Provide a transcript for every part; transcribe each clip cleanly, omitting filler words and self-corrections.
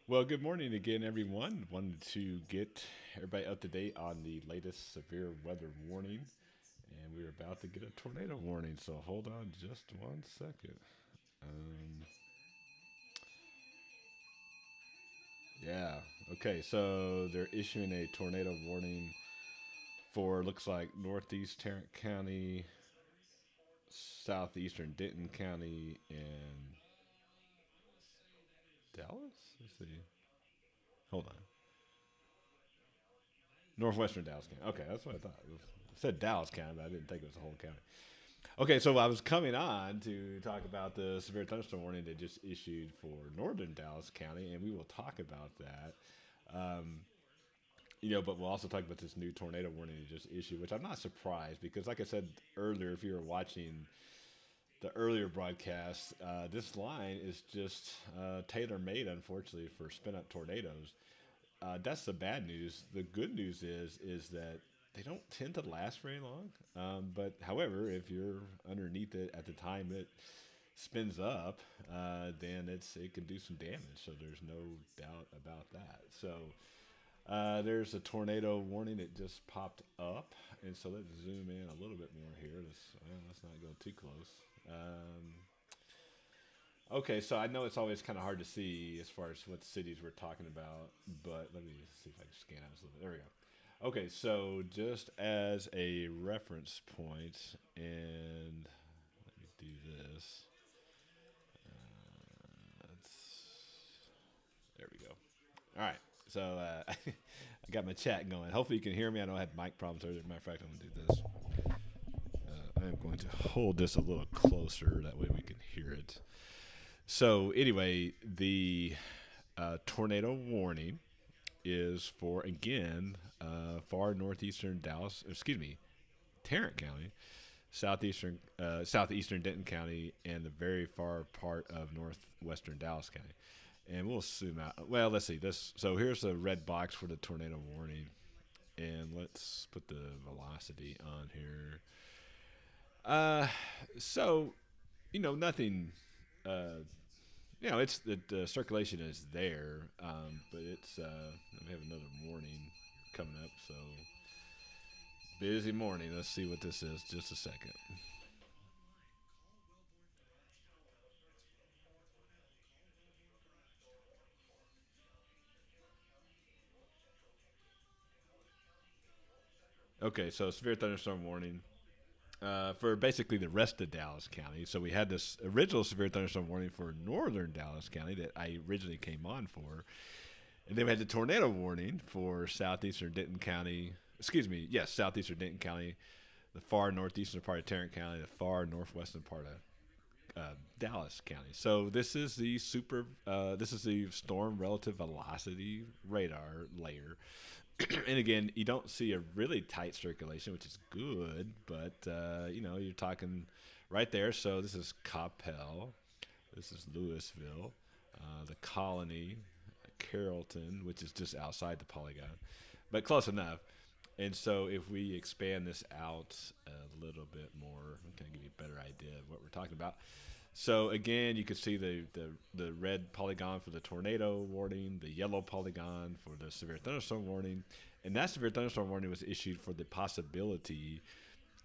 Well, good morning again, everyone. Wanted to get everybody up to date on the latest severe weather warning, and we're about to get a tornado warning. So hold on just 1 second. Um, yeah. Okay. So they're issuing a tornado warning for looks like northeast Tarrant County, southeastern Denton County, and Dallas. Let's see. Hold on. Northwestern Dallas County. Okay, that's what I thought. It said Dallas County, but I didn't think it was the whole county. Okay, so I was coming on to talk about the severe thunderstorm warning they just issued for northern Dallas County, and we will talk about that. Um, but we'll also talk about this new tornado warning they just issued, which I'm not surprised because, like I said earlier, if you were watching the earlier broadcast, this line is just tailor made, unfortunately, for spin up tornadoes. That's the bad news. The good news is that they don't tend to last very long. But however, if you're underneath it at the time it spins up, then it can do some damage. So there's no doubt about that. So there's a tornado warning that just popped up, and so let's zoom in a little bit more here. Let's not go too close. Okay, so I know it's always kind of hard to see as far as what cities we're talking about, but let me see if I can scan out a little bit. There we go. Okay, so just as a reference point, and let me do this. Let's, there we go. All right, so I got my chat going. Hopefully you can hear me. I know I had mic problems earlier. Matter of fact, I'm going to do this. I'm going to hold this a little closer. That way we can hear it. So anyway, the tornado warning is for again far northeastern Dallas. Excuse me, Tarrant County, southeastern Denton County, and the very far part of northwestern Dallas County. And we'll zoom out. Well, let's see this. So here's a red box for the tornado warning, and let's put the velocity on here. Uh, so nothing. Uh, it's the circulation is there, but it's we have another morning coming up, so busy morning. Let's see what this is. Just a second. Okay, so severe thunderstorm warning for basically the rest of Dallas County. So we had this original severe thunderstorm warning for northern Dallas County that I originally came on for, and then we had the tornado warning for southeastern Denton County. Excuse me, yes, southeastern Denton County, the far northeastern part of Tarrant County, the far northwestern part of Dallas County. So this is the this is the storm relative velocity radar layer. And again, you don't see a really tight circulation, which is good, but you're talking right there. So this is Coppell, this is Louisville, the Colony, Carrollton, which is just outside the polygon, but close enough. And so if we expand this out a little bit more, I'm going to give you a better idea of what we're talking about. So again, you can see the red polygon for the tornado warning, the yellow polygon for the severe thunderstorm warning, and that severe thunderstorm warning was issued for the possibility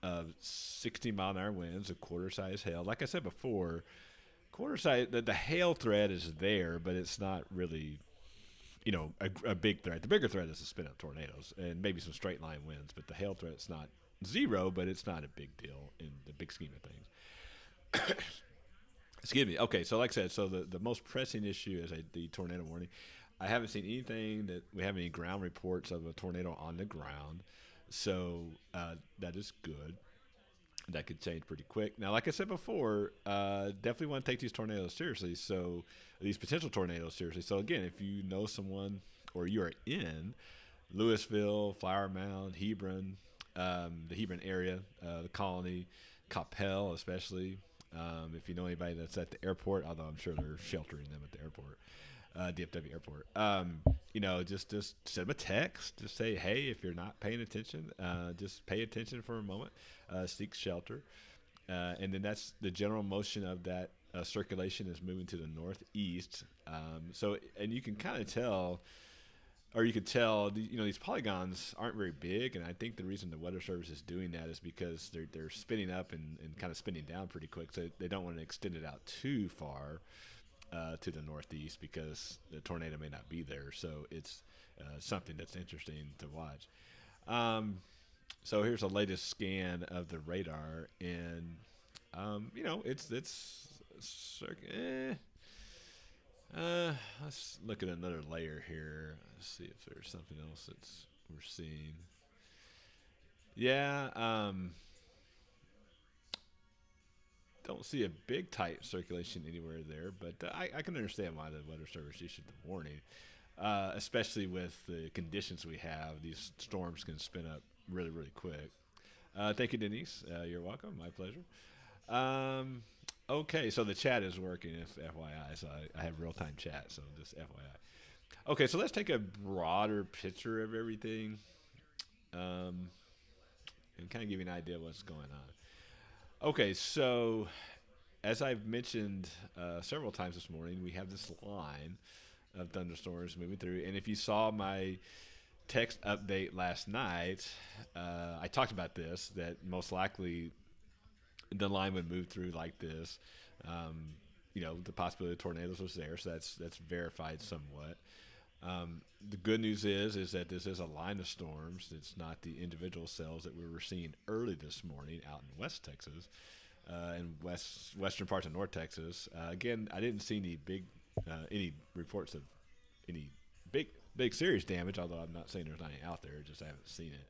of 60-mile-an-hour winds, a quarter-size hail. Like I said before, quarter size the hail threat is there, but it's not really a big threat. The bigger threat is the spin up tornadoes and maybe some straight line winds, but the hail threat's not zero, but it's not a big deal in the big scheme of things. Excuse me. Okay, so like I said, so the most pressing issue is the tornado warning. I haven't seen anything that we have any ground reports of a tornado on the ground, so that is good. That could change pretty quick. Now, like I said before, definitely want to take these tornadoes seriously. So these potential tornadoes seriously. So again, if you know someone or you are in Louisville, Flower Mound, Hebron, the Hebron area, the Colony, Coppell, especially. If you know anybody that's at the airport, although I'm sure they're sheltering them at the airport, DFW airport. Just send them a text. Just say, hey, if you're not paying attention, just pay attention for a moment. Seek shelter, and then that's the general motion of circulation is moving to the northeast. And you can kind of tell, or you could tell, these polygons aren't very big, and I think the reason the Weather Service is doing that is because they're spinning up and kind of spinning down pretty quick, so they don't want to extend it out too far to the northeast because the tornado may not be there. So it's something that's interesting to watch. So here's the latest scan of the radar, and it's let's look at another layer here. Let's see if there's something else that's we're seeing. Yeah, don't see a big tight circulation anywhere there, but I can understand why the Weather Service issued the warning, especially with the conditions we have. These storms can spin up really, really quick. Thank you, Denise. You're welcome. My pleasure. Um, okay, so the chat is working, if FYI. So I have real time chat, so just FYI. Okay, so let's take a broader picture of everything and kind of give you an idea of what's going on. Okay, so as I've mentioned several times this morning, we have this line of thunderstorms moving through. And if you saw my text update last night, I talked about this, that most likely the line would move through like this. The possibility of tornadoes was there, so that's verified somewhat. The good news is that this is a line of storms. It's not the individual cells that we were seeing early this morning out in West Texas and western parts of North Texas. Again, I didn't see any reports of any big serious damage, although I'm not saying there's not any out there, just I haven't seen it.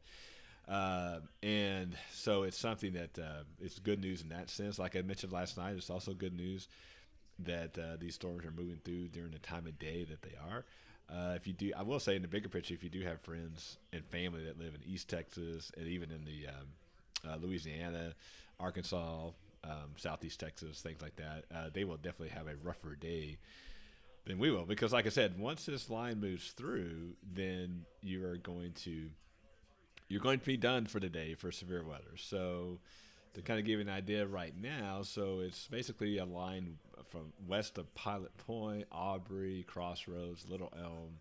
And so it's something that it's good news in that sense. Like I mentioned last night, it's also good news that these storms are moving through during the time of day that they are. If you do, I will say in the bigger picture, if you do have friends and family that live in East Texas and even in the Louisiana, Arkansas, Southeast Texas, things like that, they will definitely have a rougher day than we will. Because like I said, once this line moves through, then you're going to be done for the day for severe weather. So to kind of give you an idea right now, so it's basically a line from west of Pilot Point, Aubrey, Crossroads, Little Elm.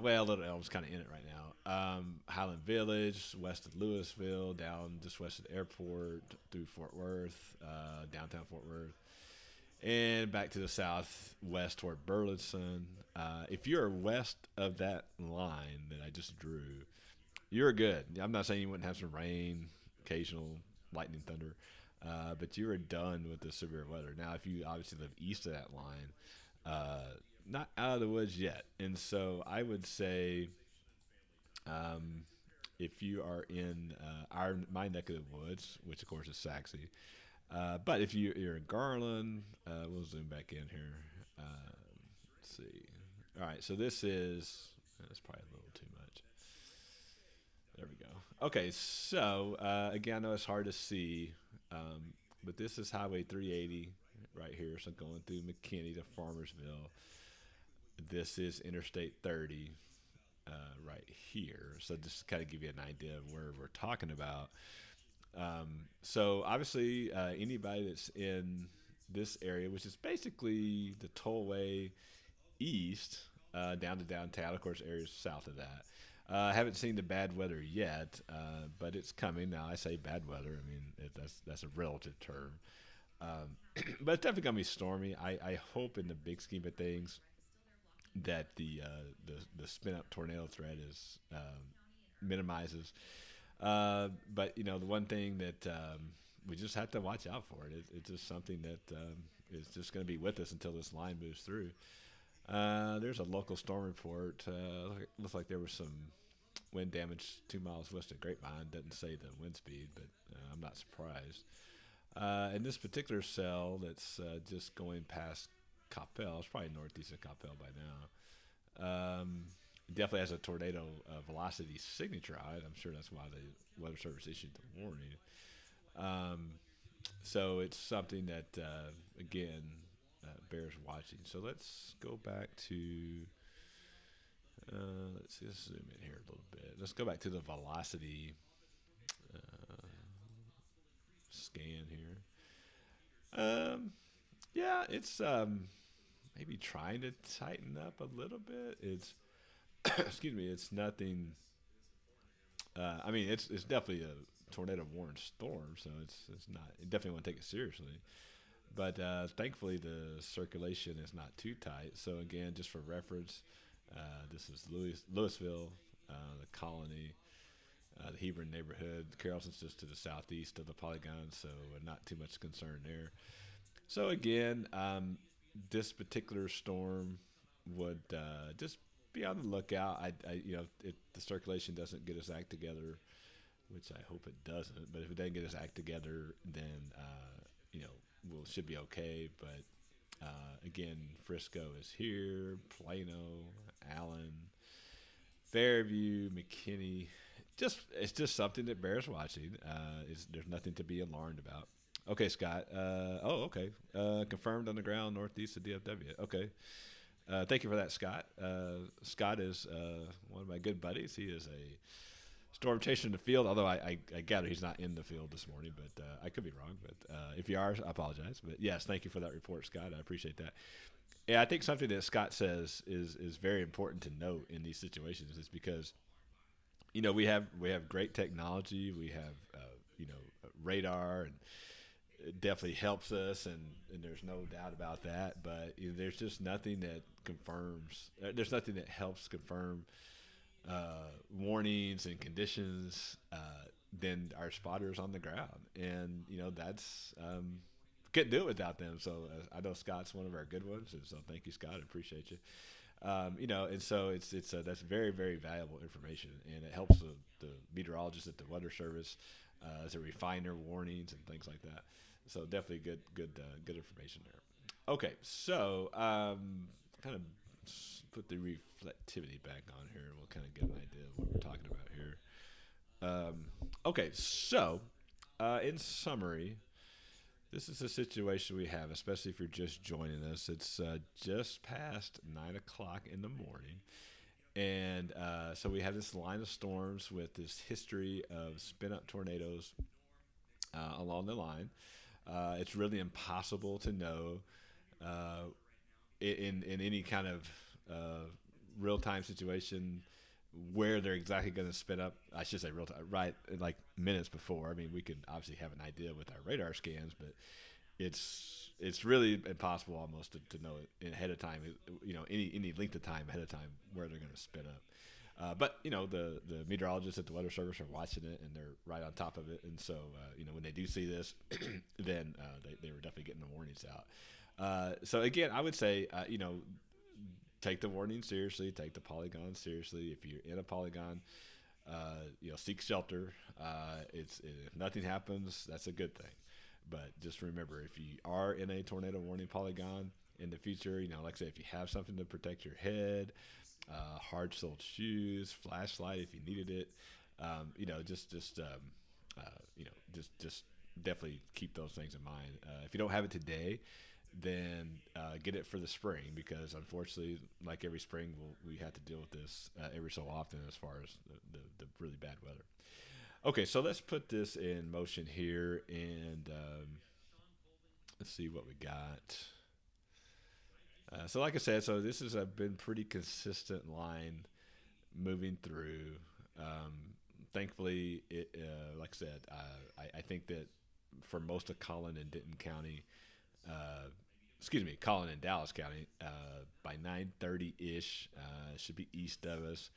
Little Elm's kind of in it right now. Highland Village, west of Louisville, down just west of the airport, through Fort Worth, downtown Fort Worth, and back to the southwest toward Burleson. If you're west of that line that I just drew, you're good. I'm not saying you wouldn't have some rain, occasional lightning, thunder, but you are done with the severe weather. Now, if you obviously live east of that line, not out of the woods yet. And so I would say if you are in my neck of the woods, which of course is Saxe, but if you're in Garland, we'll zoom back in here. Let's see. All right, so that's probably a little too much. There we go. Okay, so again, I know it's hard to see, but this is Highway 380 right here, so going through McKinney to Farmersville. This is Interstate 30 right here. So just to kind of give you an idea of where we're talking about. So obviously, anybody that's in this area, which is basically the tollway east down to downtown, of course, areas south of that. I haven't seen the bad weather yet, but it's coming. Now, I say bad weather. I mean, that's a relative term. But it's definitely going to be stormy. I hope in the big scheme of things that the spin up tornado threat is minimizes. But the one thing that we just have to watch out for it's just something that is just going to be with us until this line moves through. There's a local storm report. Looks like there was some wind damage 2 miles west of Grapevine. Doesn't say the wind speed, but I'm not surprised. And this particular cell that's just going past Coppell, it's probably northeast of Coppell by now. Definitely has a tornado velocity signature on it. I'm sure that's why the Weather Service issued the warning. So it's something that, again, bears watching. So let's go back to, let's zoom in here a little bit. Let's go back to the velocity scan here. Yeah, it's maybe trying to tighten up a little bit. It's excuse me, it's nothing. I mean, it's definitely a tornado warned storm, so it's not. You definitely want to take it seriously. But thankfully, the circulation is not too tight. So again, just for reference, this is Louisville, the Colony, the Hebron neighborhood. Carrollton's just to the southeast of the polygon, so not too much concern there. So again, this particular storm would just be on the lookout. If the circulation doesn't get its act together, which I hope it doesn't, but if it doesn't get its act together, then you know we'll should be okay. But again, Frisco is here, Plano, Allen, Fairview, McKinney. It's just something that bears watching. There's nothing to be alarmed about. Okay, Scott. Okay. Confirmed on the ground northeast of DFW. Okay. Thank you for that, Scott. Scott is one of my good buddies. He is a storm chaser in the field, although I gather he's not in the field this morning, but I could be wrong. But if you are, I apologize. But yes, thank you for that report, Scott. I appreciate that. Yeah, I think something that Scott says is very important to note in these situations is because we have great technology, we have radar, and it definitely helps us, and there's no doubt about that. But there's just nothing that confirms. There's nothing that helps confirm warnings and conditions than our spotters on the ground, and that's couldn't do it without them. So I know Scott's one of our good ones, and so thank you, Scott. I appreciate you. And so it's that's very very valuable information, and it helps the meteorologists at the Weather Service to refine their warnings and things like that. So definitely good information there. Okay, so kind of put the reflectivity back on here. We'll kind of get an idea of what we're talking about here. Okay, so in summary, this is the situation we have, especially if you're just joining us. It's just past 9 o'clock in the morning. And so we have this line of storms with this history of spin up tornadoes along the line. It's really impossible to know uh, in any kind of real time situation where they're exactly going to spin up. I should say real time, right? Like minutes before. I mean, we can obviously have an idea with our radar scans, but it's really impossible almost to know it ahead of time. Any length of time ahead of time where they're going to spin up. But the meteorologists at the Weather Service are watching it, and they're right on top of it. And so when they do see this, then they were definitely getting the warnings out. So again, I would say take the warning seriously, take the polygon seriously. If you're in a polygon, seek shelter. If nothing happens, that's a good thing. But just remember, if you are in a tornado warning polygon in the future, like I said, if you have something to protect your head, hard-soled shoes, flashlight if you needed it, just definitely keep those things in mind. If you don't have it today, then get it for the spring, because unfortunately, like every spring, we have to deal with this every so often as far as the really bad weather. Okay, so let's put this in motion here, and let's see what we got. So like I said, so this has been pretty consistent line moving through. Um, Thankfully, like I said, I think that for most of Collin and Denton County, Collin and Dallas County, by 9:30 ish, should be east of us.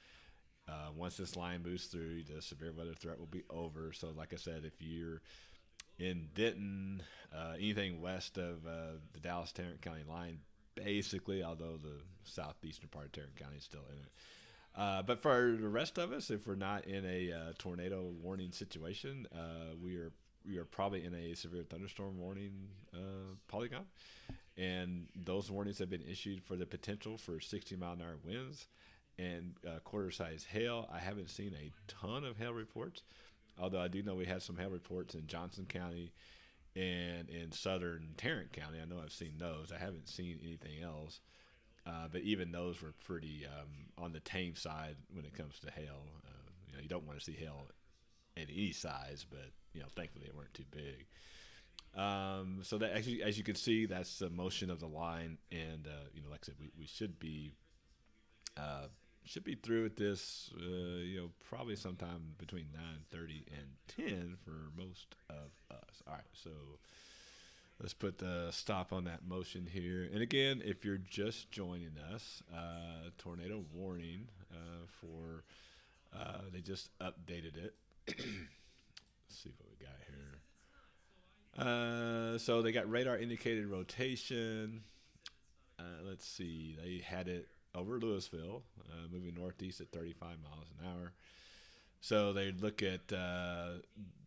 Once this line moves through, the severe weather threat will be over. So, like I said, if you're in Denton, anything west of the Dallas Tarrant County line, basically, although the southeastern part of Tarrant County is still in it. But for the rest of us, if we're not in a tornado warning situation, we are probably in a severe thunderstorm warning polygon, and those warnings have been issued for the potential for 60-mile-an-hour winds and quarter-size hail. I haven't seen a ton of hail reports, although I do know we had some hail reports in Johnson County and in southern Tarrant County. I know I've seen those. I haven't seen anything else. But even those were pretty on the tame side when it comes to hail. You don't want to see hail at any size, but thankfully they weren't too big. So that actually, as you can see, that's the motion of the line, and like I said, we uh, should be through with this. Probably sometime between 9:30 and 10 for most of us. All right, so let's put the stop on that motion here. And again, if you're just joining us, tornado warning for they just updated it. Let's see what we got here. So they got radar indicated rotation. Let's see. They had it over Louisville, moving northeast at 35 miles an hour. So they look at the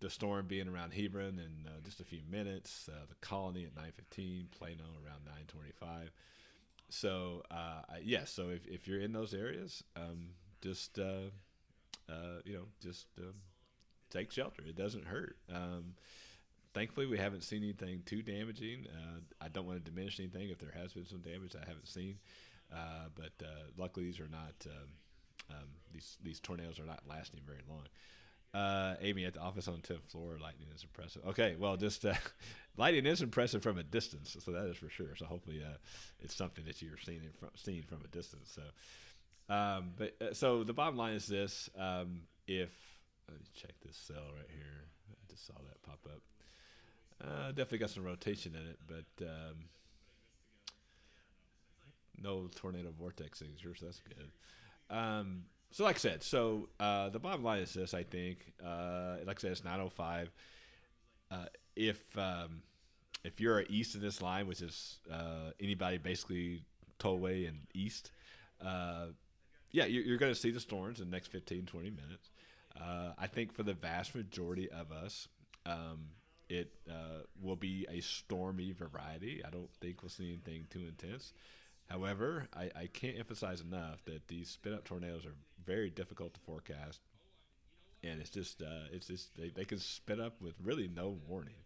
storm being around Hebron in just a few minutes. The Colony at 9:15, Plano around 9:25. So yes, so if you're in those areas, just just take shelter. It doesn't hurt. Thankfully, we haven't seen anything too damaging. I don't want to diminish anything if there has been some damage I haven't seen, but luckily these are not these tornadoes are not lasting very long. Amy at the office on 10th floor, lightning is impressive. Okay, well, just lightning is impressive from a distance, so that is for sure. So hopefully, it's something that you're seeing from a distance. So the bottom line is this: if let me check this cell right here. I just saw that pop up. Definitely got some rotation in it, but no tornado vortex signatures. That's good. So like I said, the bottom line is this. I think, like I said, it's 9:05. Uh, if you're east of this line, which is anybody basically tollway and east, yeah, you're going to see the storms in the next 15, 20 minutes. I think for the vast majority of us, it will be a stormy variety. I don't think we'll see anything too intense. However, I can't emphasize enough that these spin-up tornadoes are very difficult to forecast, and it's just they can spin up with really no warning.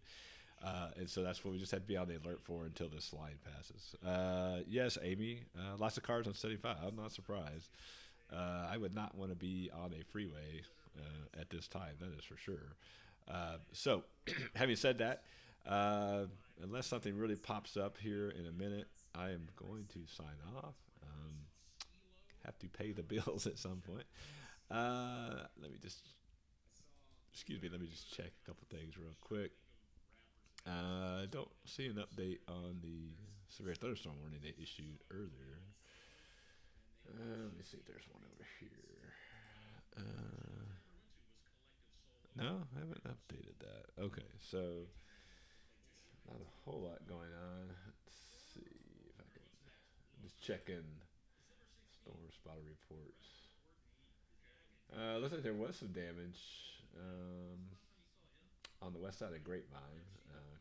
And so that's what we just have to be on the alert for until this line passes. Yes, Amy, lots of cars on 75. I'm not surprised. I would not want to be on a freeway at this time, that is for sure. So, having said that, unless something really pops up here in a minute, I am going to sign off. Have to pay the bills at some point. Let me just, excuse me, let me just check a couple things real quick. I don't see an update on the severe thunderstorm warning they issued earlier. Let me see if there's one over here. No, I haven't updated that. Okay, so not a whole lot going on. Let's see if I can just check in storm spotter reports. Looks like there was some damage on the west side of Grapevine,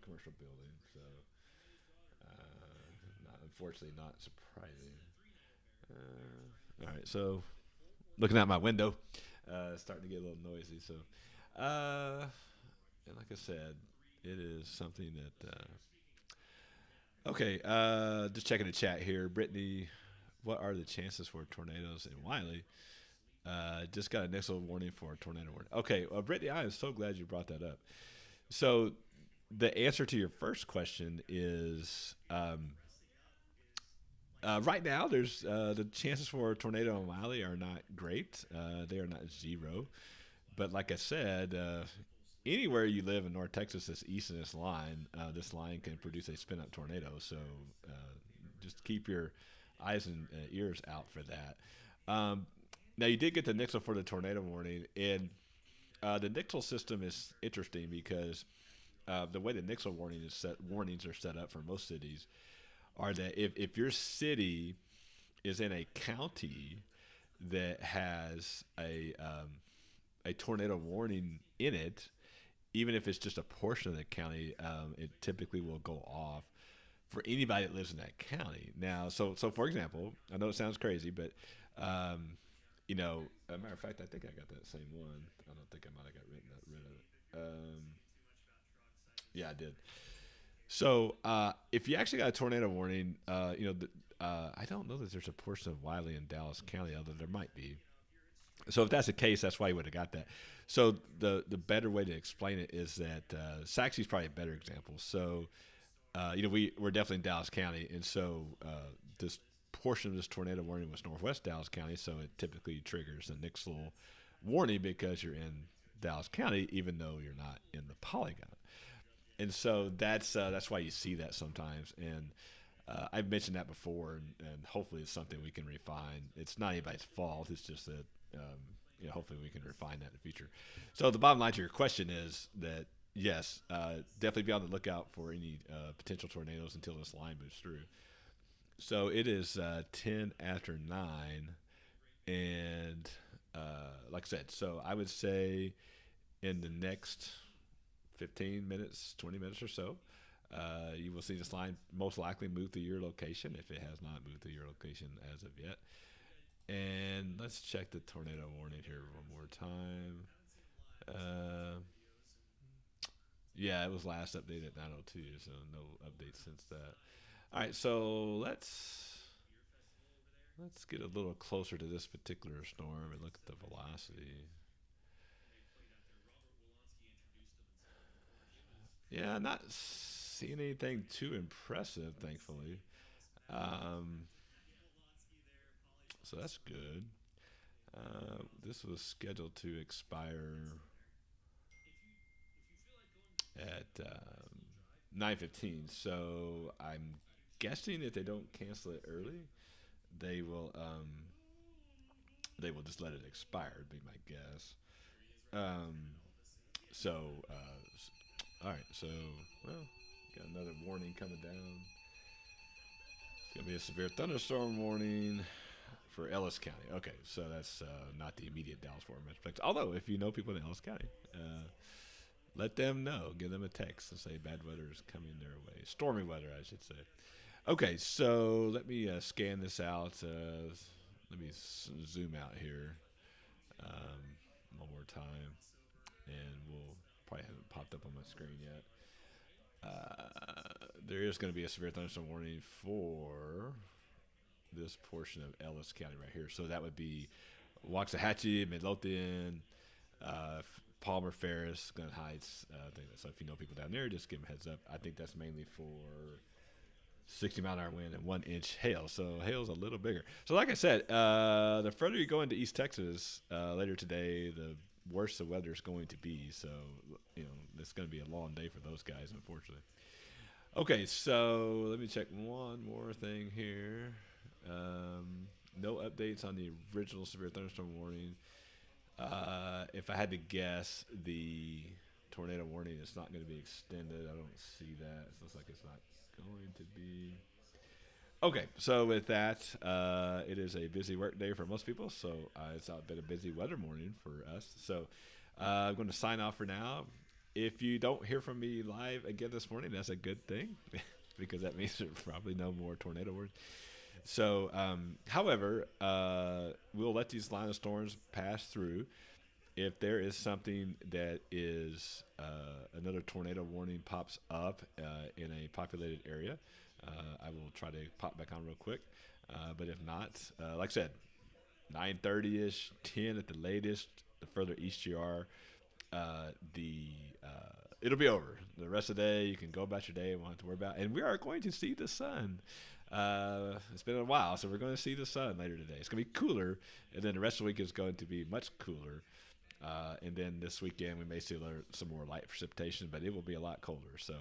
commercial building. So, unfortunately, not surprising. All right, so looking out my window, starting to get a little noisy. So, and like I said, it is something that. Okay, just checking the chat here. Brittany, what are the chances for tornadoes in Wiley? Just got a Nixle warning for a tornado warning. Okay, Brittany, I am so glad you brought that up. So the answer to your first question is right now there's the chances for a tornado in Wiley are not great. They are not zero. But like I said, anywhere you live in North Texas that's east of this line can produce a spin-up tornado. So just keep your eyes and ears out for that. Now, you did get the Nixle for the tornado warning, and the Nixle system is interesting because the way the Nixle warnings are set up for most cities are that if your city is in a county that has a tornado warning in it, even if it's just a portion of the county, it typically will go off for anybody that lives in that county. Now, so for example, I know it sounds crazy, but as a matter of fact, I think I got that same one. I don't think I might have got rid of it. Yeah, I did. So if you actually got a tornado warning, I don't know that there's a portion of Wiley in Dallas County, although there might be. So if that's the case, that's why he would have got that. So the better way to explain it is that Sachse's probably a better example. So we're definitely in Dallas County, and so this portion of this tornado warning was northwest Dallas County, so it typically triggers the Nixle warning because you're in Dallas County, even though you're not in the polygon. And so that's why you see that sometimes. And I've mentioned that before, and hopefully it's something we can refine. It's not anybody's fault. It's just that hopefully we can refine that in the future. So the bottom line to your question is that yes, definitely be on the lookout for any potential tornadoes until this line moves through. So it is 10 after 9, and like I said, so I would say in the next 15 minutes, 20 minutes or so, you will see this line most likely move to your location if it has not moved to your location as of yet. And let's check the tornado warning here one more time. Yeah, it was last updated at 9:02, so no updates since that. All right, so let's get a little closer to this particular storm and look at the velocity. Yeah, not seeing anything too impressive, thankfully. Um, so that's good. This was scheduled to expire at 9:15. So I'm guessing if they don't cancel it early, they will just let it expire. Would be my guess. Um, so all right. So well, got another warning coming down. It's gonna be a severe thunderstorm warning for Ellis County. Okay, so that's not the immediate Dallas-Fort Worth metroplex. Although, if you know people in Ellis County, let them know. Give them a text and say bad weather is coming their way. Stormy weather, I should say. Okay, so let me scan this out. Let me zoom out here one more time, and we'll probably haven't popped up on my screen yet. There is going to be a severe thunderstorm warning for this portion of Ellis County right here. So that would be Waxahachie, Midlothian, Palmer, Ferris, Glen Heights. So if you know people down there, just give them a heads up. I think that's mainly for 60-mile-an-hour wind and 1-inch hail. So hail's a little bigger. So like I said, the further you go into East Texas later today, the worse the weather is going to be. So it's going to be a long day for those guys, unfortunately. Okay, so let me check one more thing here. No updates on the original severe thunderstorm warning. If I had to guess, the tornado warning is not going to be extended. I don't see that. It looks like it's not going to be. Okay, so with that, it is a busy work day for most people, so it's been a busy weather morning for us. So I'm going to sign off for now. If you don't hear from me live again this morning, that's a good thing because that means there's probably no more tornado warnings. So, however, we'll let these line of storms pass through. If there is something that is another tornado warning pops up in a populated area, I will try to pop back on real quick. But if not, like I said, 9:30ish, 10 at the latest. The further east you are, it'll be over. The rest of the day, you can go about your day and won't have to worry about. And we are going to see the sun. It's been a while, so we're going to see the sun later today. It's going to be cooler, and then the rest of the week is going to be much cooler. And then this weekend, we may see some more light precipitation, but it will be a lot colder. So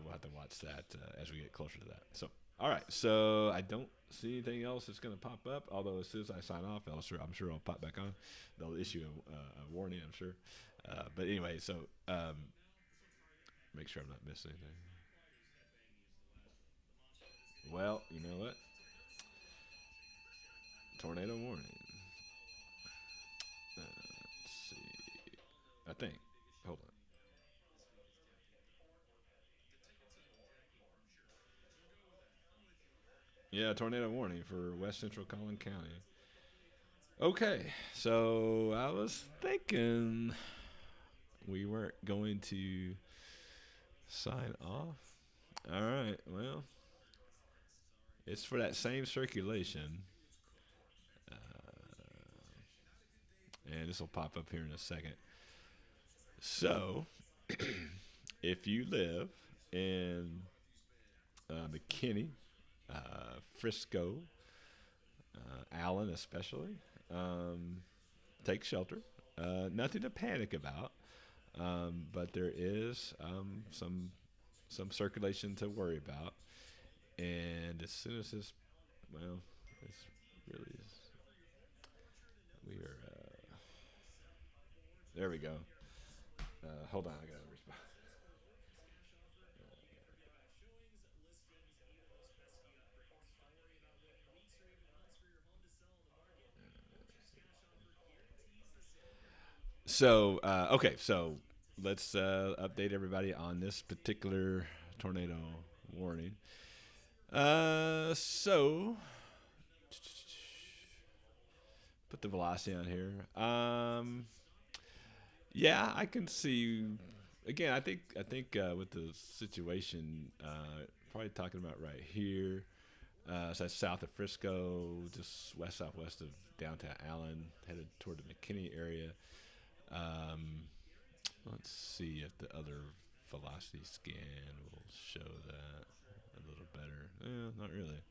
we'll have to watch that as we get closer to that. So, all right. So I don't see anything else that's going to pop up, although as soon as I sign off, I'm sure I'll pop back on. They'll issue a warning, I'm sure. But anyway, so make sure I'm not missing anything. Well, you know what? Tornado warning. Let's see. I think. Hold on. Yeah, tornado warning for West Central Collin County. Okay, so I was thinking we weren't going to sign off. All right, well, it's for that same circulation. Uh, and this will pop up here in a second. So, if you live in McKinney, Frisco, Allen especially, um, take shelter. Nothing to panic about, but there is some circulation to worry about. And as soon as this, well, it's really is, we are. There we go. Hold on, I gotta respond. So okay, so let's update everybody on this particular tornado warning. So put the velocity on here. Yeah, I can see. Again, I think with the situation, probably talking about right here. So that's south of Frisco, just west southwest of downtown Allen, headed toward the McKinney area. Um, let's see if the other velocity scan will show that a little better. Not really.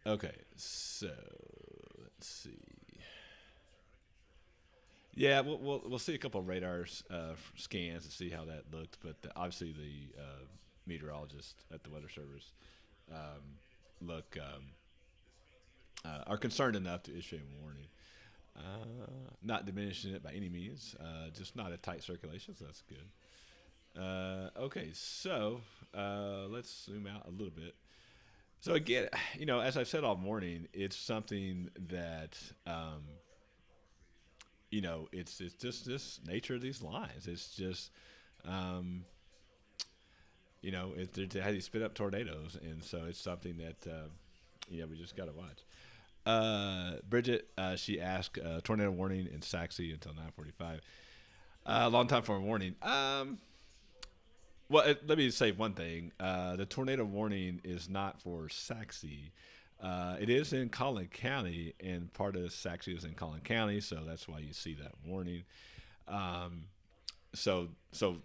Okay, so let's see. Yeah, we'll see a couple of radar scans to see how that looked, but obviously the meteorologists at the Weather Service um, look are concerned enough to issue a warning. Not diminishing it by any means, just not a tight circulation, so that's good. Okay, so let's zoom out a little bit. So again, as I've said all morning, it's something that it's just this nature of these lines. It's just um, how you spit up tornadoes, and so it's something that we just got to watch. Bridget, she asked, tornado warning in Saxe until 9:45. Long time for a warning. Well, let me say one thing. The tornado warning is not for Saxe. It is in Collin County, and part of Saxe is in Collin County, so that's why you see that warning. Um, so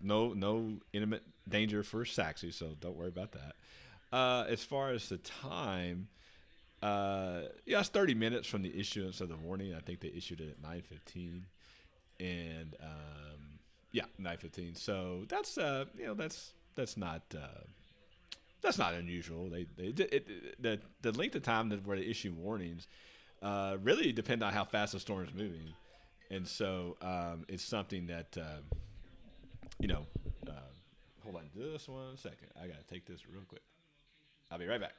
no imminent danger for Saxe, so don't worry about that. As far as the time, yeah, it's 30 minutes from the issuance of the warning. I think they issued it at 9:15, and yeah, 9:15. So that's not unusual. The length of time that where they issue warnings really depend on how fast the storm is moving, and so it's something that you know. Uh, hold on just one second. I gotta take this real quick. I'll be right back.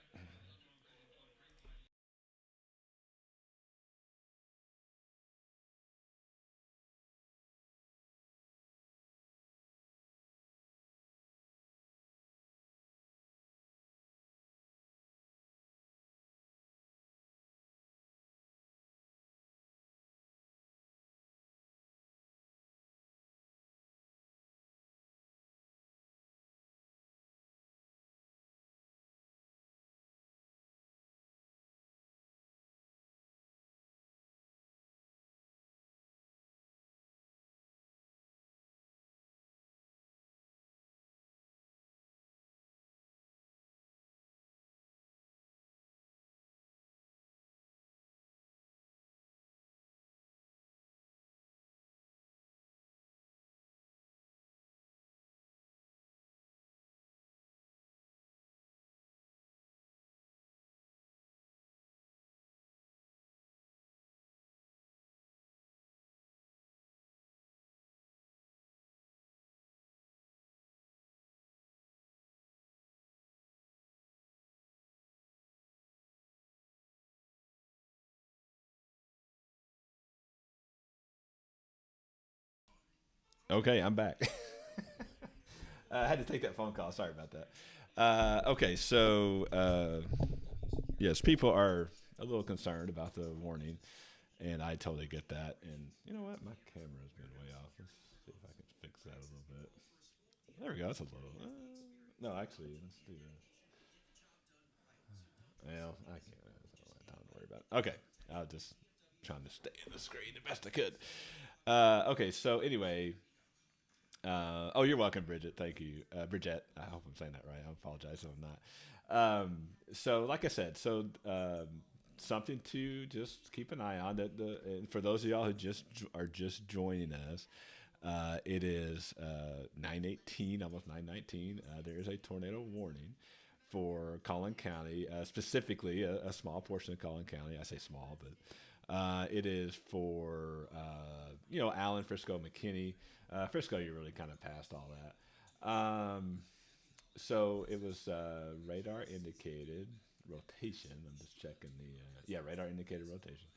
Okay, I'm back. I had to take that phone call. Sorry about that. Okay, so yes, people are a little concerned about the warning, and I totally get that. And you know what? My camera's been way off. Let's see if I can fix that a little bit. There we go. That's a little. No, actually, let's do this. Well, I can't. I don't have time to worry about it. Okay, I'll just. Trying to stay in the screen the best I could. Okay, so anyway, oh, you're welcome, Bridget. Thank you, Bridget. I hope I'm saying that right. I apologize if I'm not. So, like I said, something to just keep an eye on. And for those of y'all who are just joining us, it is 9:18, almost 9:19. There is a tornado warning for Collin County, specifically a small portion of Collin County. I say small, but it is for Allen, Frisco, McKinney. Frisco, you really kind of passed all that. So it was radar indicated rotation. I'm just checking radar indicated rotation.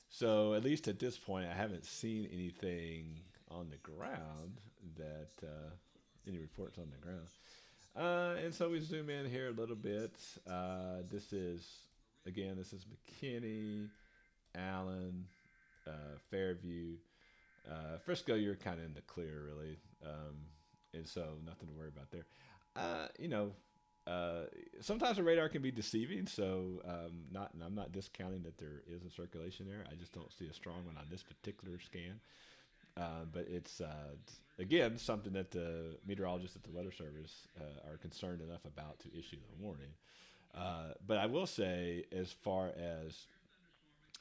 So at least at this point, I haven't seen anything on the ground that any reports on the ground. And so we zoom in here a little bit. This is McKinney, Allen, Fairview, Frisco. You're kind of in the clear, really, and so nothing to worry about there. You know, sometimes the radar can be deceiving. So, I'm not discounting that there is a circulation there. I just don't see a strong one on this particular scan. But it's again something that the meteorologists at the Weather Service are concerned enough about to issue the warning. But I will say, as far as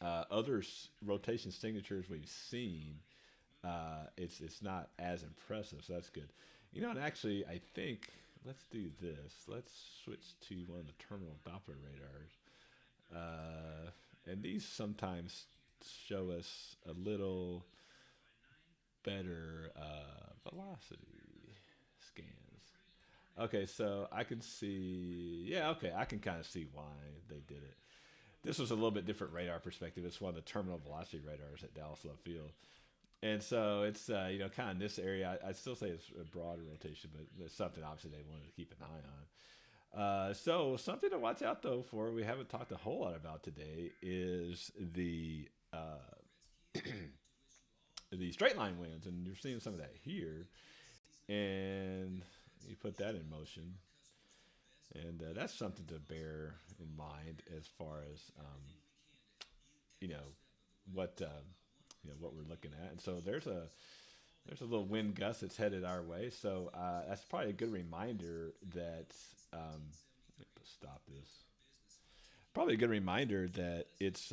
other rotation signatures we've seen, it's not as impressive. So that's good. And actually, I think let's do this. Let's switch to one of the terminal Doppler radars, and these sometimes show us a little better velocity scans. Okay, so I can see. Yeah, okay, I can kind of see why they did it. This was a little bit different radar perspective. It's one of the terminal velocity radars at Dallas Love Field. And so it's kind of in this area. I'd still say it's a broader rotation, but it's something obviously they wanted to keep an eye on. So something to watch out though for we haven't talked a whole lot about today is the straight line winds, and you're seeing some of that here. And you put that in motion, and that's something to bear in mind as far as you know what what we're looking at. And so there's a little wind gust that's headed our way. So that's probably a good reminder that stop this. Probably a good reminder that it's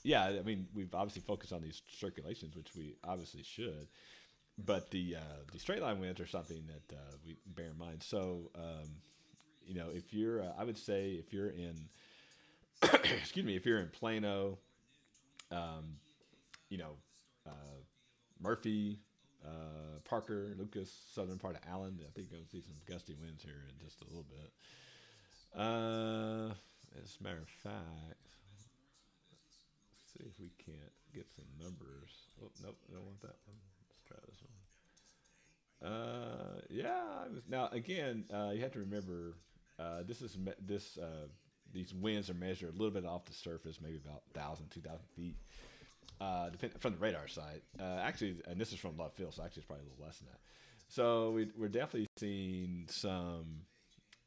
yeah. I mean, we've obviously focused on these circulations, which we obviously should. But the straight line winds are something that we bear in mind. So if you're, I would say if you're in, excuse me, if you're in Plano, um, you know, Murphy, Parker, Lucas, southern part of Allen. I think you're going to see some gusty winds here in just a little bit. As a matter of fact, let's see if we can't get some numbers. Oh, nope, I don't want that one. Let's try this one. Yeah, now again, you have to remember these winds are measured a little bit off the surface, maybe about 1,000, 2,000 feet. From the radar side, actually, and this is from Love Field, so actually it's probably a little less than that. So we're definitely seeing some,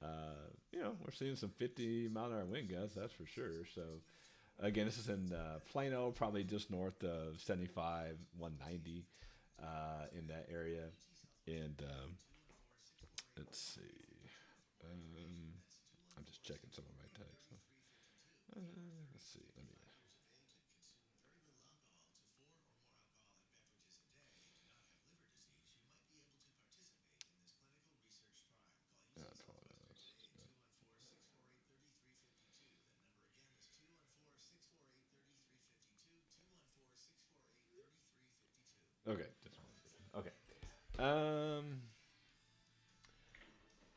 we're seeing some 50-mile-an-hour wind gusts, that's for sure. So again, this is in Plano, probably just north of 75, 190 in that area. And let's see, I'm just checking some of my texts. Let's see, let me. 12 hours. Okay. Okay.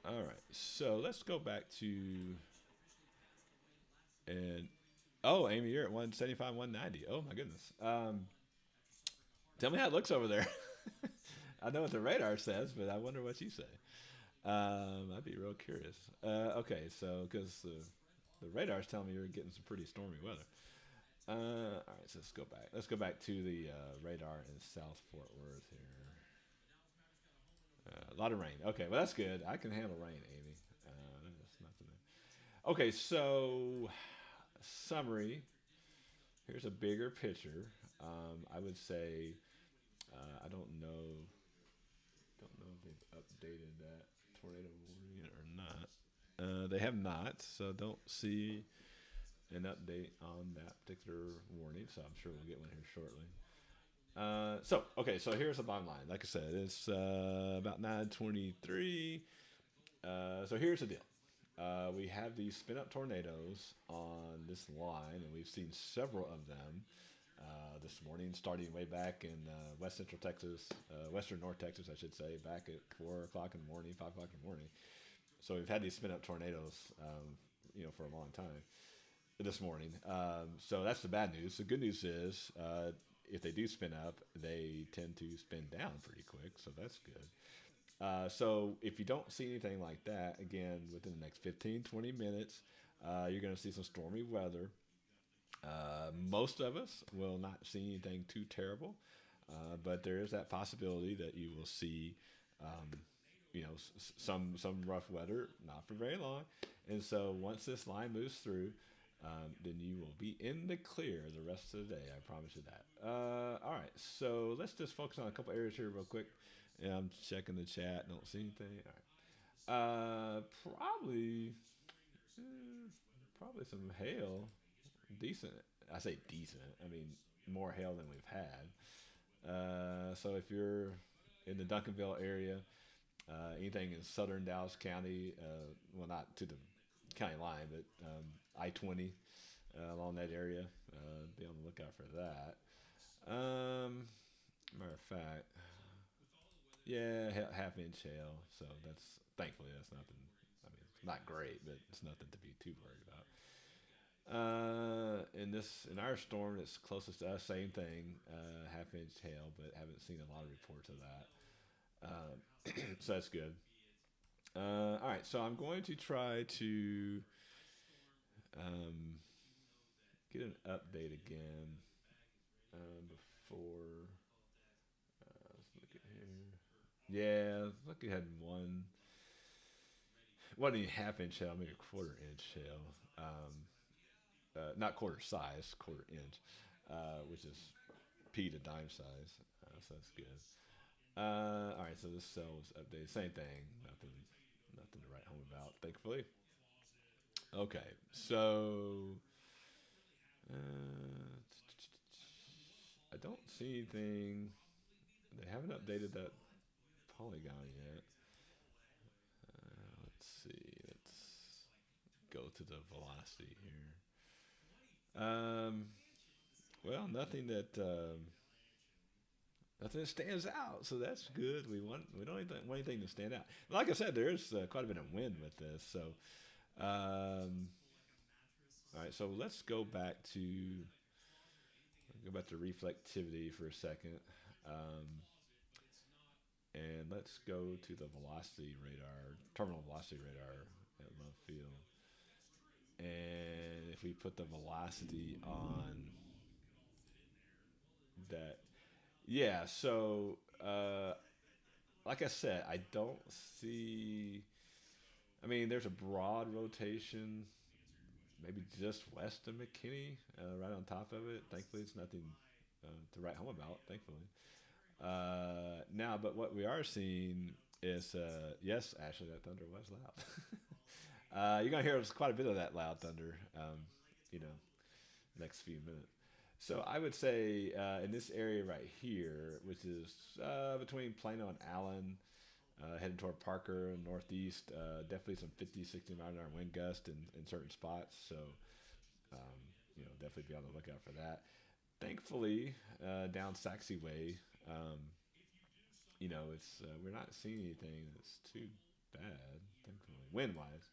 All right. So let's go back to and Amy, you're at 175, 190. Oh my goodness. Tell me how it looks over there. I know what the radar says, but I wonder what you say. I'd be real curious. Okay, so because the radar's telling me you're getting some pretty stormy weather. All right, so let's go back. Let's go back to the radar in South Fort Worth here. A lot of rain. Okay, well that's good. I can handle rain, Amy. That's nothing. Okay, so summary. Here's a bigger picture. I would say I don't know if they've updated that tornado warning or not. They have not, so don't see an update on that particular warning. So I'm sure we'll get one here shortly. So here's the bottom line. Like I said, it's about 9:23. So here's the deal. We have these spin up tornadoes on this line, and we've seen several of them this morning, starting way back in West Central Texas, Western North Texas, I should say, back at 4 o'clock in the morning, 5 o'clock in the morning. So we've had these spin up tornadoes, for a long time this morning. So that's the bad news. The good news is if they do spin up, they tend to spin down pretty quick, so that's good. So if you don't see anything like that, again, within the next 15, 20 minutes, you're going to see some stormy weather. Most of us will not see anything too terrible, but there is that possibility that you will see, some rough weather, not for very long. And so once this line moves through, then you will be in the clear the rest of the day. I promise you that. All right, so let's just focus on a couple areas here real quick. Yeah, I'm checking the chat. Don't see anything. All right. Probably some hail. Decent. I say decent. I mean more hail than we've had. So if you're in the Duncanville area, anything in southern Dallas County, well, not to the county line, but I-20 along that area, be on the lookout for that. Matter of fact, yeah, half inch hail. So thankfully that's nothing. I mean, it's not great, but it's nothing to be too worried about. In our storm that's closest to us, same thing, half inch hail, but haven't seen a lot of reports of that. So that's good. All right, so I'm going to try to um, get an update again before. Let's look at here. Yeah, look, it had wasn't even half inch hail, maybe a quarter inch hail. Not quarter size, quarter inch, which is P to dime size. So that's good. All right, so this cell was updated. Same thing. Nothing to write home about, thankfully. Okay, so uh, I don't see anything. They haven't updated that polygon yet. Let's see. Let's go to the velocity here. Well, nothing that stands out, so that's good. We don't want anything to stand out. Like I said, there is quite a bit of wind with this. So, all right. So let's go back to reflectivity for a second, and let's go to the velocity radar, terminal velocity radar at Love Field. And if we put the velocity on that, yeah. So, like I said, I don't see. I mean, there's a broad rotation, maybe just west of McKinney, right on top of it. Thankfully, it's nothing to write home about. Thankfully, now, but what we are seeing is, yes, Ashley, that thunder was loud. You're gonna hear quite a bit of that loud thunder, you know, next few minutes. So I would say in this area right here, which is between Plano and Allen, heading toward Parker and northeast, definitely some 50, 60 mile an hour wind gust in certain spots. So, definitely be on the lookout for that. Thankfully, down Saxe Way, it's we're not seeing anything that's too bad. Thankfully, wind wise.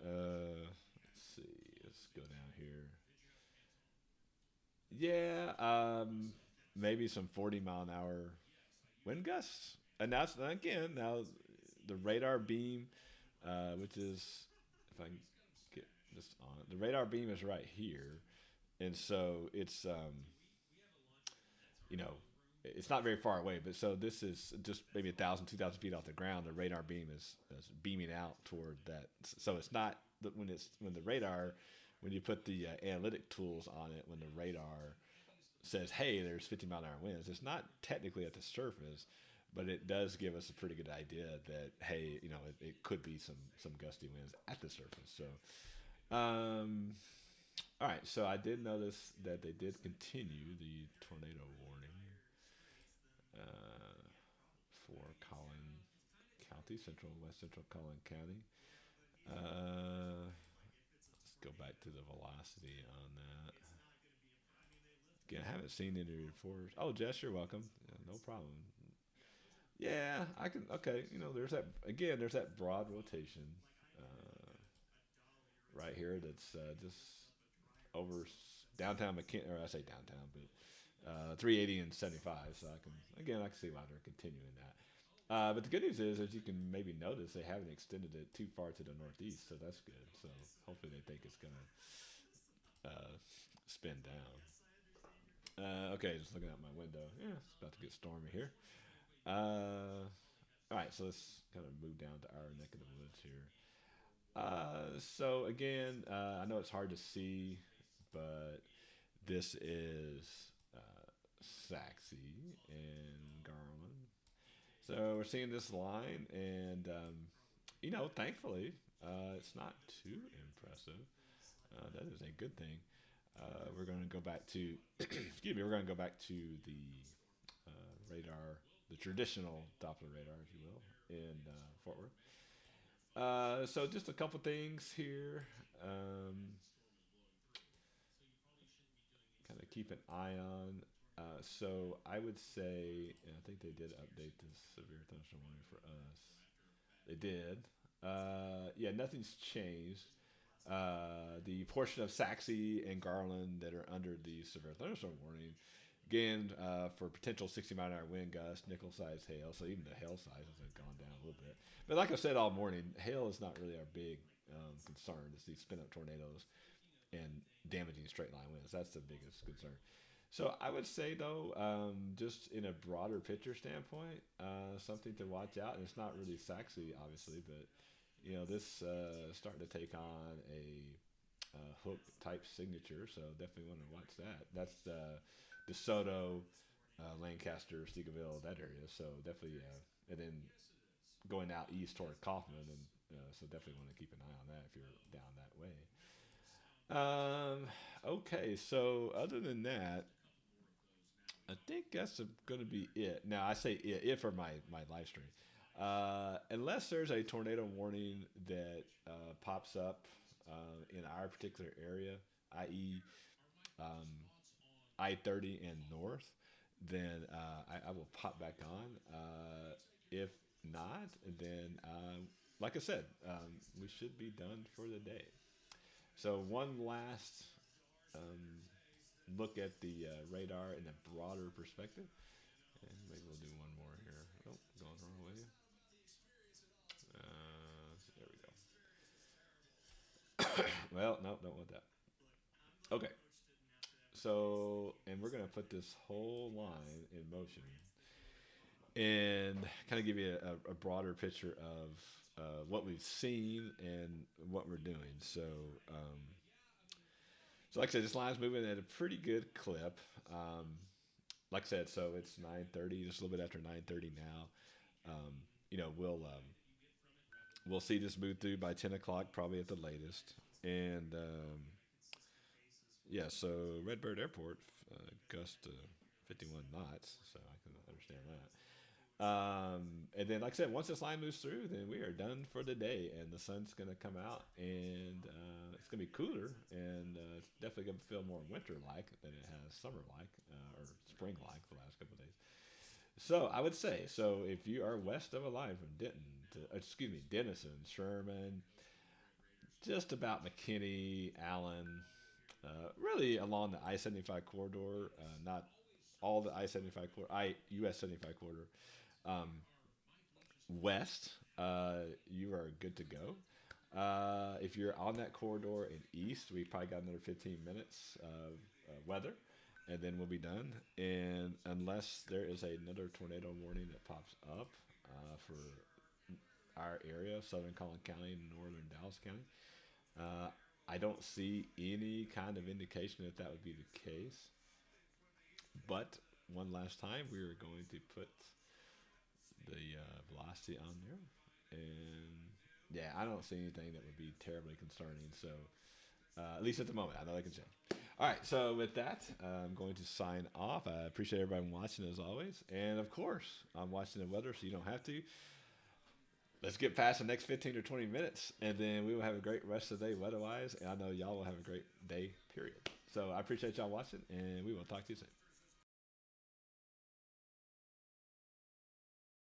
Let's see. Let's go down here. Yeah, maybe some 40 mile an hour wind gusts. And that's again now the radar beam, which is if I can get this on it, the radar beam is right here, and so you know, it's not very far away. But so this is just maybe 1,000, 2,000 feet off the ground. The radar beam is beaming out toward that. So it's not when when you put the analytic tools on it, when the radar says, "Hey, there's 50-mile-an-hour winds," it's not technically at the surface, but it does give us a pretty good idea that, hey, it could be some gusty winds at the surface. So, all right. So I did notice that they did continue the tornado warning uh, for Collin County, West Central Collin County. Let's go back to the velocity on that. Again, I haven't seen any reports. Oh, Jess, you're welcome. Yeah, no problem. Yeah, I can. Okay, there's that again. There's that broad rotation right here. That's just over downtown McKinney, or I say downtown, but 380 and 75. So I can see why they're continuing that. But the good news is, as you can maybe notice, they haven't extended it too far to the northeast, so that's good. So hopefully they think it's gonna spin down. Okay, just looking out my window. Yeah, it's about to get stormy here. All right, so let's kind of move down to our neck of the woods here. So again, I know it's hard to see, but this is Sachse and Garland. So we're seeing this line, and thankfully, it's not too impressive. That is a good thing. We're going to go back to, excuse me, we're going to go back to the radar, the traditional Doppler radar, if you will, in Fort Worth. So just a couple things here. Kind of keep an eye on. So I would say, and I think they did update this severe thunderstorm warning for us. They did. Yeah, nothing's changed. The portion of Sachse and Garland that are under the severe thunderstorm warning, again, for potential 60-mile-an-hour wind gust, nickel-sized hail, so even the hail sizes have gone down a little bit. But like I said all morning, hail is not really our big concern. It's these spin-up tornadoes and damaging straight-line winds. That's the biggest concern. So I would say, though, just in a broader picture standpoint, something to watch out, and it's not really Sachse, obviously, but this starting to take on a hook type signature, so definitely want to watch that. That's DeSoto, Lancaster, Steegleville, that area. So definitely, and then going out east toward Kaufman, and so definitely want to keep an eye on that if you're down that way. Okay, so other than that, I think that's going to be it. Now I say it for my live stream. Unless there's a tornado warning that pops up in our particular area, i.e., I-30 and north, then I will pop back on. If not, then like I said, we should be done for the day. So one last look at the radar in a broader perspective, and maybe we'll do one more here. Oh, going the wrong way. There we go. Well, no, don't want that. Okay. So, and we're going to put this whole line in motion and kind of give you a broader picture of what we've seen and what we're doing. So like I said, this line's moving at a pretty good clip. Like I said, so it's 9:30, just a little bit after 9:30 now. We'll see this move through by 10 o'clock, probably at the latest. And yeah, so Redbird Airport, gust to 51 knots, so I can understand that. And then, like I said, once this line moves through, then we are done for the day, and the sun's going to come out, and it's going to be cooler, and it's definitely going to feel more winter-like than it has summer-like or spring-like the last couple of days. So I would say, so if you are west of a line from Denison, Sherman, just about McKinney, Allen, really along the I-75 corridor, not all the I-75 corridor, US 75 corridor. West, you are good to go. If you're on that corridor in east, we probably got another 15 minutes of weather, and then we'll be done. And unless there is another tornado warning that pops up for our area, Southern Collin County and Northern Dallas County, I don't see any kind of indication that that would be the case. But one last time, we are going to put the velocity on there. And yeah, I don't see anything that would be terribly concerning. So at least at the moment, I know they can change. All right, so with that, I'm going to sign off. I appreciate everybody watching as always. And of course, I'm watching the weather, so you don't have to. Let's get past the next 15 or 20 minutes, and then we will have a great rest of the day weather-wise. And I know y'all will have a great day, period. So I appreciate y'all watching, and we will talk to you soon.